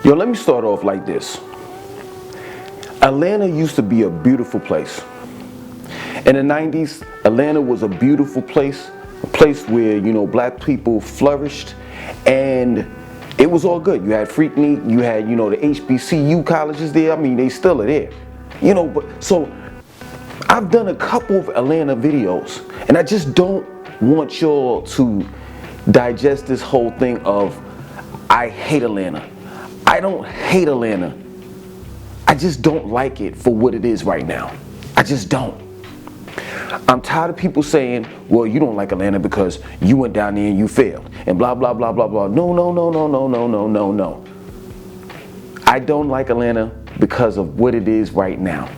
Yo, let me start off like this. Atlanta used to be a beautiful place. In the 90s, Atlanta was a beautiful place, a place where, black people flourished, and it was all good. You had Freaknik, you had, the HBCU colleges there. I mean, they still are there. So I've done a couple of Atlanta videos, and I just don't want y'all to digest this whole thing of, I hate Atlanta. I don't hate Atlanta. I just don't like it for what it is right now. I just don't. I'm tired of people saying, well, you don't like Atlanta because you went down there and you failed, and blah, blah, blah, blah, blah. No. I don't like Atlanta because of what it is right now.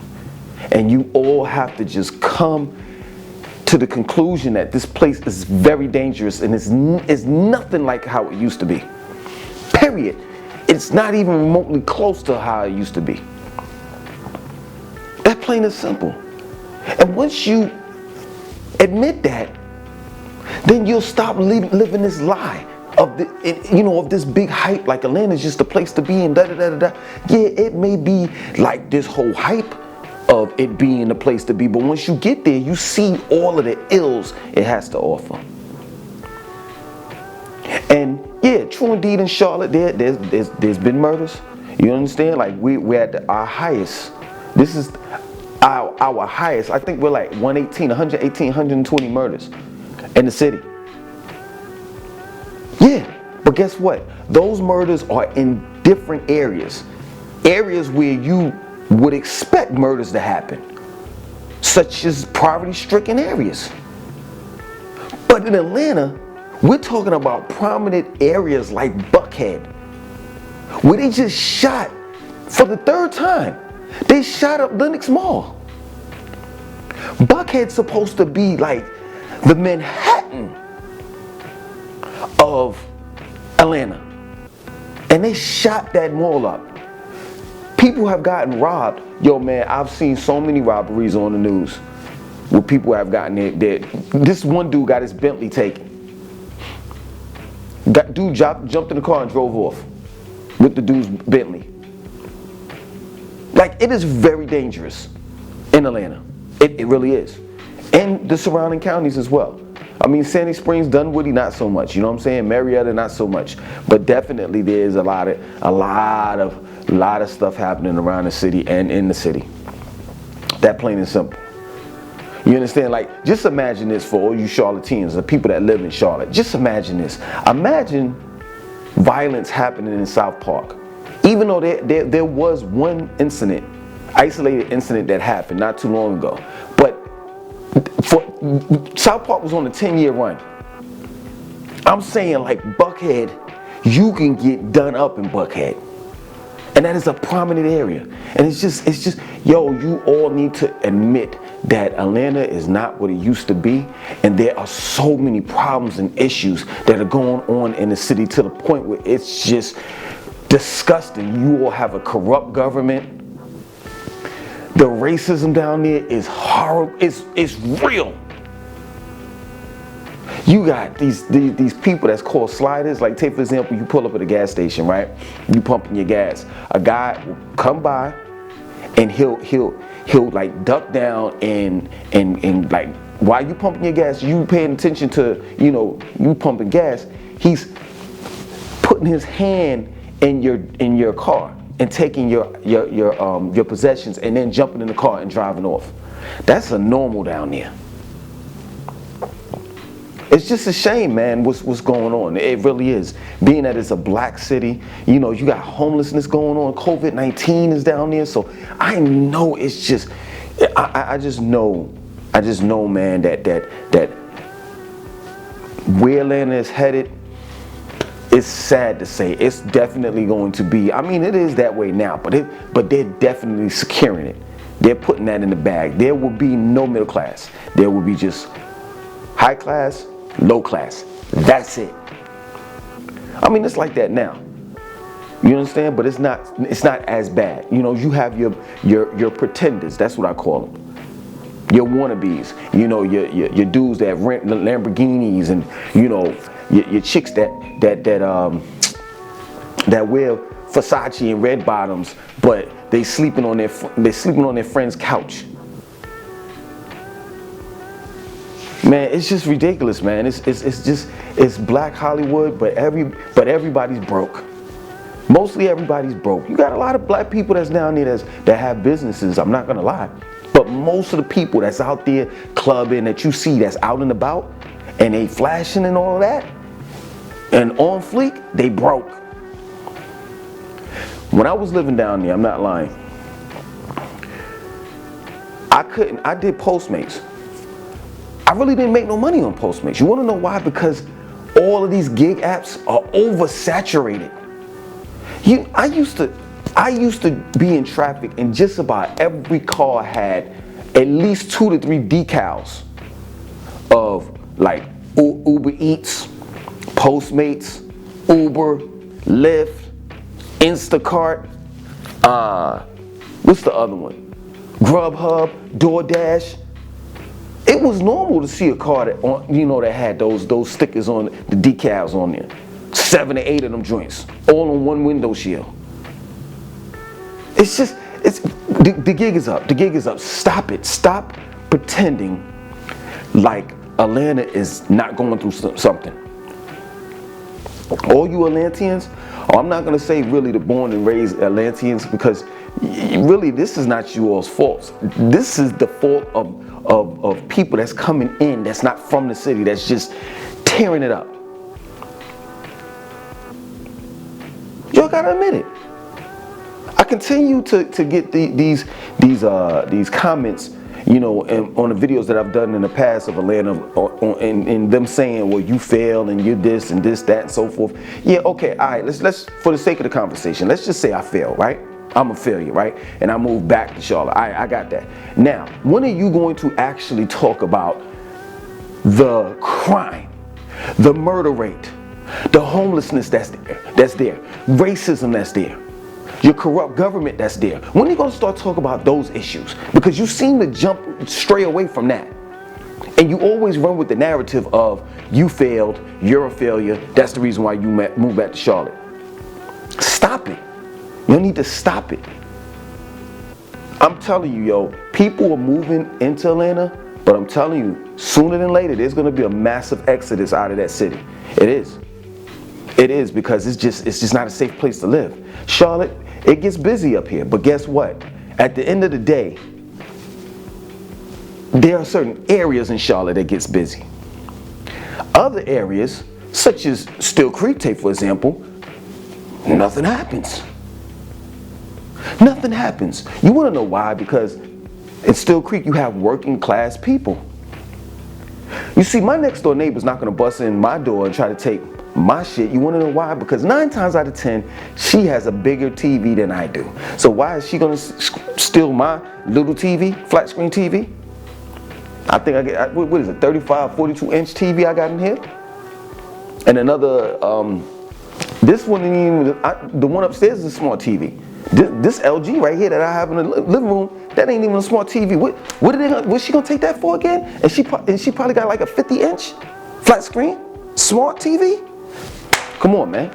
And you all have to just come to the conclusion that this place is very dangerous and it's nothing like how it used to be. Period. It's not even remotely close to how it used to be. That plain and simple. And once you admit that, then you'll stop living this lie of of this big hype like Atlanta's just a place to be and da da da da da. Yeah, it may be like this whole hype of it being a place to be, but once you get there, you see all of the ills it has to offer. And yeah, true indeed in Charlotte, there's been murders. You understand? Like we're at our highest. This is our highest. I think we're like 120 murders in the city. Yeah, but guess what? Those murders are in different areas. Areas where you would expect murders to happen, such as poverty-stricken areas. But in Atlanta, we're talking about prominent areas like Buckhead, where they just shot for the third time. They shot up Lenox Mall. Buckhead's supposed to be like the Manhattan of Atlanta. And they shot that mall up. People have gotten robbed. Yo, man, I've seen so many robberies on the news where people have gotten dead. This one dude got his Bentley taken. Dude jumped in the car and drove off with the dude's Bentley. Like, it is very dangerous in Atlanta. It really is. And the surrounding counties as well. I mean, Sandy Springs, Dunwoody, not so much. You know what I'm saying? Marietta, not so much. But definitely there's a lot of stuff happening around the city and in the city. That plain and simple. You understand? Like, just imagine this for all you Charlotteans, the people that live in Charlotte. Just imagine this. Imagine violence happening in South Park. Even though there was one isolated incident that happened not too long ago. But South Park was on a 10-year run. I'm saying, like, Buckhead, you can get done up in Buckhead. And that is a prominent area. And it's just, yo, you all need to admit that Atlanta is not what it used to be. And there are so many problems and issues that are going on in the city to the point where it's just disgusting. You all have a corrupt government. The racism down there is horrible. It's real. You got these people that's called sliders. Like, take for example, you pull up at a gas station, right? You pumping your gas. A guy will come by, and he'll like duck down and like, while you pumping your gas, you paying attention to you pumping gas. He's putting his hand in your car and taking your possessions, and then jumping in the car and driving off. That's a normal down there. It's just a shame, man, what's going on. It really is. Being that it's a black city, you got homelessness going on. COVID-19 is down there. So I know it's just, I just know, man, that where Atlanta is headed, it's sad to say. It's definitely going to be, I mean, it is that way now, but they're definitely securing it. They're putting that in the bag. There will be no middle class. There will be just high class, low class. That's it. I mean, it's like that now. You understand? But it's not as bad. You have your pretenders. That's what I call them. Your wannabes. Your dudes that rent Lamborghinis, and your chicks that wear Versace and red bottoms, but they're sleeping on their friend's couch. Man, it's just ridiculous, man. It's Black Hollywood, but everybody's broke. Mostly everybody's broke. You got a lot of black people that's down there that have businesses, I'm not gonna lie. But most of the people that's out there clubbing that you see that's out and about and they flashing and all of that and on fleek, they broke. When I was living down there, I'm not lying, I did Postmates. I really didn't make no money on Postmates. You wanna know why? Because all of these gig apps are oversaturated. I used to be in traffic and just about every car had at least 2 to 3 decals of like Uber Eats, Postmates, Uber, Lyft, Instacart, what's the other one? Grubhub, DoorDash. It was normal to see a car that had those stickers on the decals on there. 7 or 8 of them joints, all on one window shield. The gig is up. The gig is up. Stop it. Stop pretending like Atlanta is not going through something. All you Atlanteans, I'm not going to say really the born and raised Atlanteans, because really this is not you all's fault. This is the fault of people that's coming in that's not from the city, that's just tearing it up. You gotta admit it. I continue to get these comments, on the videos that I've done in the past of Atlanta, and them saying, well, you failed and you're this and this, that, and so forth. Yeah, okay, all right. Let's for the sake of the conversation, let's just say I failed, right? I'm a failure, right? And I moved back to Charlotte. All right, I got that. Now, when are you going to actually talk about the crime, the murder rate, the homelessness that's there, racism that's there, your corrupt government that's there? When are you going to start talking about those issues? Because you seem to jump stray away from that. And you always run with the narrative of you failed, you're a failure, that's the reason why you moved back to Charlotte. Stop it. You need to stop it. I'm telling you, yo, people are moving into Atlanta, but I'm telling you, sooner than later, there's going to be a massive exodus out of that city. It is. It is, because it's just not a safe place to live. Charlotte, it gets busy up here, but guess what? At the end of the day, there are certain areas in Charlotte that gets busy. Other areas, such as Still Creek, for example, nothing happens. Nothing happens. You want to know why? Because in Still Creek, you have working class people. You see, my next door neighbor's not going to bust in my door and try to take my shit. You want to know why? Because 9 times out of 10, she has a bigger TV than I do. So why is she going to steal my little TV, flat screen TV? I think I get, what is it, 35, 42-inch TV I got in here? And another, this one ain't even, the one upstairs is a smart TV. This LG right here that I have in the living room, that ain't even a smart TV. What's she gonna take that for again? And she probably got like a 50-inch flat screen smart TV. Come on, man.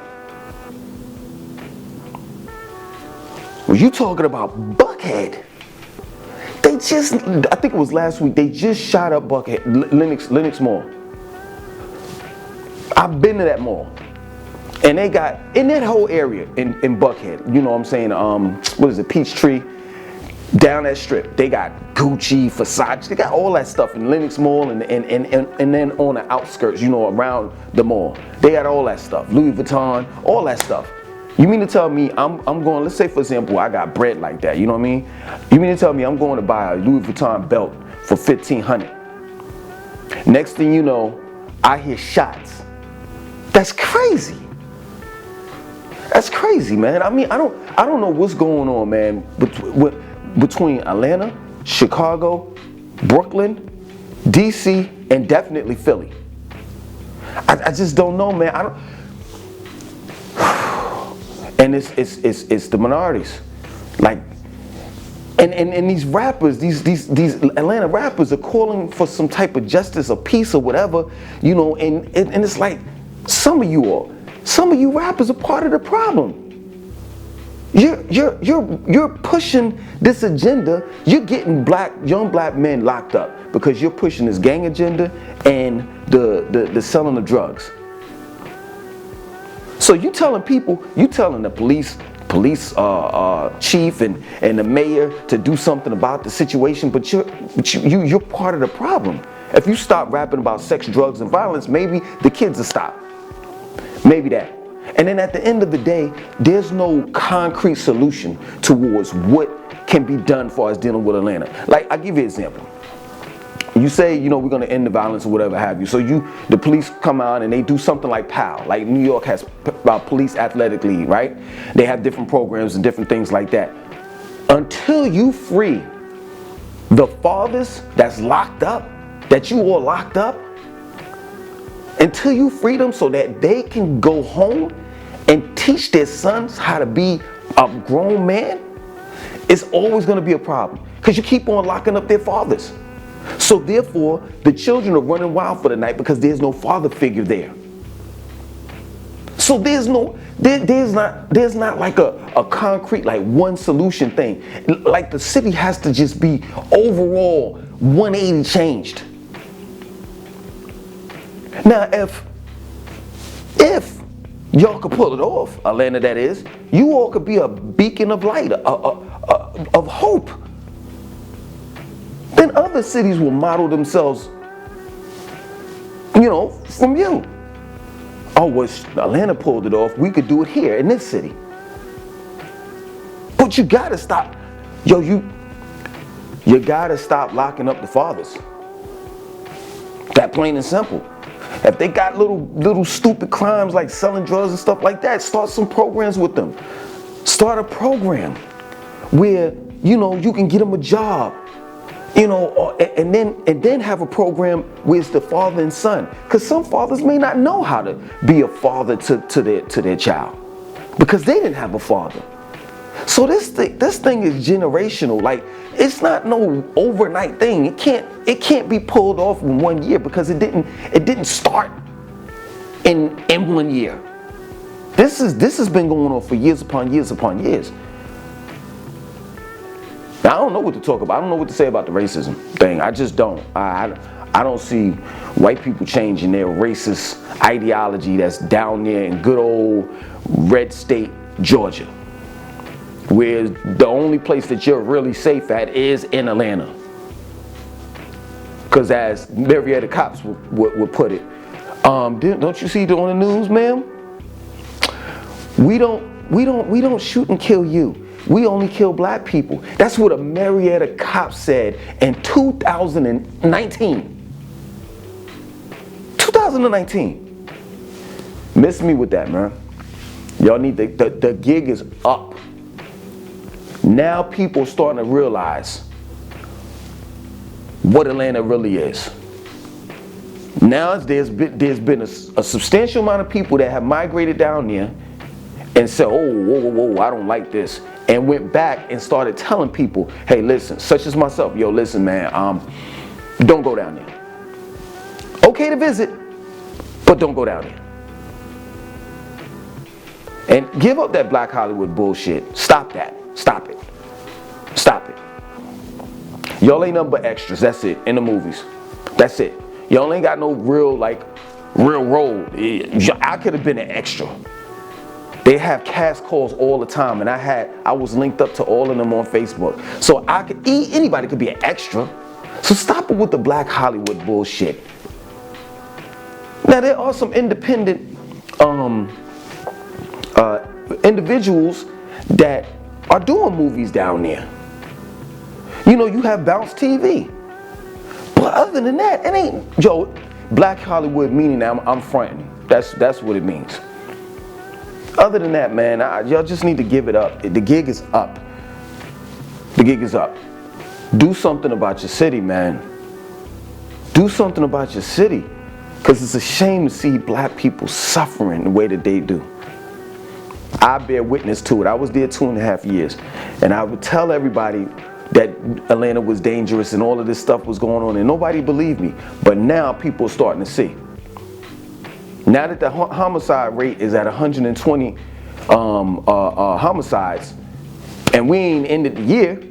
When you talking about Buckhead, they just, I think it was last week, they just shot up Buckhead, Lenox Mall. I've been to that mall. And they got, in that whole area in Buckhead, you know what I'm saying, what is it, Peachtree, down that strip, they got Gucci, Versace, they got all that stuff in Lenox Mall, and then on the outskirts, around the mall. They got all that stuff, Louis Vuitton, all that stuff. You mean to tell me I'm going, let's say for example, I got bread like that, you know what I mean? You mean to tell me I'm going to buy a Louis Vuitton belt for $1,500? Next thing you know, I hear shots. That's crazy. That's crazy, man. I mean, I don't know what's going on, man, between Atlanta, Chicago, Brooklyn, DC, and definitely Philly. I just don't know, man. And it's the minorities, like, and these rappers, these Atlanta rappers are calling for some type of justice or peace or whatever, and it's like some of you rappers are part of the problem. You're pushing this agenda. You're getting young black men locked up because you're pushing this gang agenda and the selling of drugs. So you telling the police chief and the mayor to do something about the situation, but you're part of the problem. If you stop rapping about sex, drugs, and violence, maybe the kids will stop. Maybe that. And then at the end of the day, there's no concrete solution towards what can be done for us dealing with Atlanta. Like, I'll give you an example. You say, we're going to end the violence or whatever have you. So the police come out and they do something like PAL. Like New York has Police Athletic League, right? They have different programs and different things like that. Until you free the fathers that's locked up, that you all locked up, until you free them so that they can go home and teach their sons how to be a grown man, it's always going to be a problem because you keep on locking up their fathers. So therefore, the children are running wild for the night because there's no father figure there. So there's not like a concrete, like one solution thing. Like the city has to just be overall 180 changed. Now, if y'all could pull it off, Atlanta that is, you all could be a beacon of light, of hope. Then other cities will model themselves, from you. Oh, well, Atlanta pulled it off. We could do it here in this city. But you gotta stop. You gotta stop locking up the fathers. That plain and simple. If they got little stupid crimes like selling drugs and stuff like that, start some programs with them. Start a program where, you can get them a job. And then have a program where it's the father and son. Because some fathers may not know how to be a father to their child because they didn't have a father. So this thing is generational. Like, it's not no overnight thing. It can't be pulled off in 1 year because it didn't start in 1 year. This has been going on for years upon years upon years. Now, I don't know what to talk about. I don't know what to say about the racism thing. I just don't. I don't see white people changing their racist ideology that's down there in good old red state Georgia, where the only place that you're really safe at is in Atlanta. Because as Marietta cops would put it, don't you see it on the news, ma'am? We don't shoot and kill you. We only kill black people. That's what a Marietta cop said in 2019. 2019. Miss me with that, man. Y'all need the gig is up. Now people are starting to realize what Atlanta really is. Now there's been a substantial amount of people that have migrated down there and said, oh, whoa, I don't like this. And went back and started telling people, hey, listen, such as myself, yo, listen, man, don't go down there. Okay to visit, but don't go down there. And give up that Black Hollywood bullshit. Stop that. Stop it. Stop it. Y'all ain't nothing but extras. That's it. In the movies. That's it. Y'all ain't got no real role. I could have been an extra. They have cast calls all the time, and I was linked up to all of them on Facebook. So anybody could be an extra. So stop it with the Black Hollywood bullshit. Now there are some independent individuals that are doing movies down there. You have Bounce TV. But other than that, it ain't Black Hollywood meaning that I'm fronting. That's what it means. Other than that, man, y'all just need to give it up. The gig is up. The gig is up. Do something about your city, man. Do something about your city. Because it's a shame to see black people suffering the way that they do. I bear witness to it. I was there 2.5 years. And I would tell everybody that Atlanta was dangerous and all of this stuff was going on. And nobody believed me. But now people are starting to see. Now that the homicide rate is at 120 homicides, And we ain't ended the year.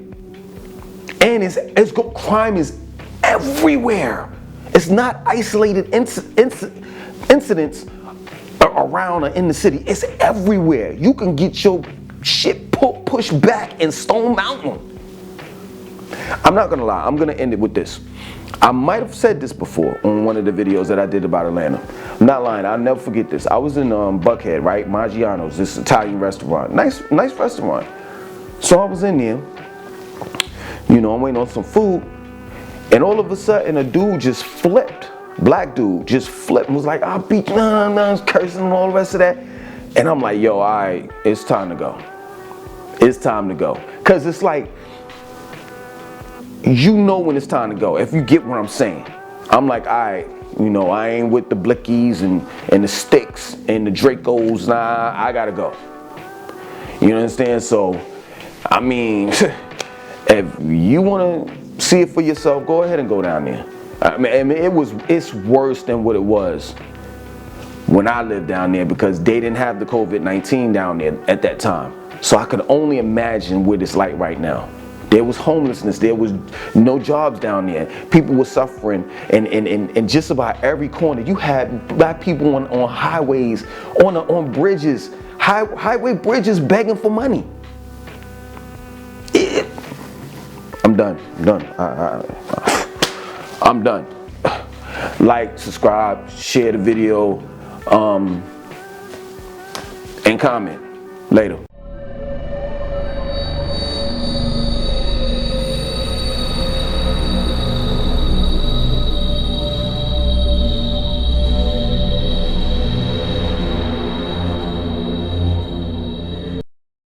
And crime is everywhere. It's not isolated incidents around or in the city. It's everywhere. You can get your shit pushed back in Stone Mountain. I'm not gonna lie, I'm gonna end it with this. I might have said this before on one of the videos that I did about Atlanta. I'm not lying, I'll never forget this. I was in Buckhead, right? Maggiano's, this Italian restaurant. Nice restaurant. So I was in there, you know, I'm waiting on some food, and all of a sudden a dude just flipped. Black dude just flipped and was like, I'll beat you, cursing and all the rest of that. And I'm like, yo, all right, it's time to go. It's time to go. Cause it's like, you know when it's time to go, if you get what I'm saying. I'm like, all right, you know, I ain't with the blickies and the sticks and the Dracos, nah, I gotta go. You understand? So, I mean, if you wanna see it for yourself, go ahead and go down there. I mean, it's worse than what it was when I lived down there, because they didn't have the COVID-19 down there at that time. So I could only imagine what it's like right now. There was homelessness, there was no jobs down there. People were suffering, and just about every corner you had black people on highways, on bridges, highway bridges begging for money. I'm done. I'm done. Like, subscribe, share the video, and comment. Later.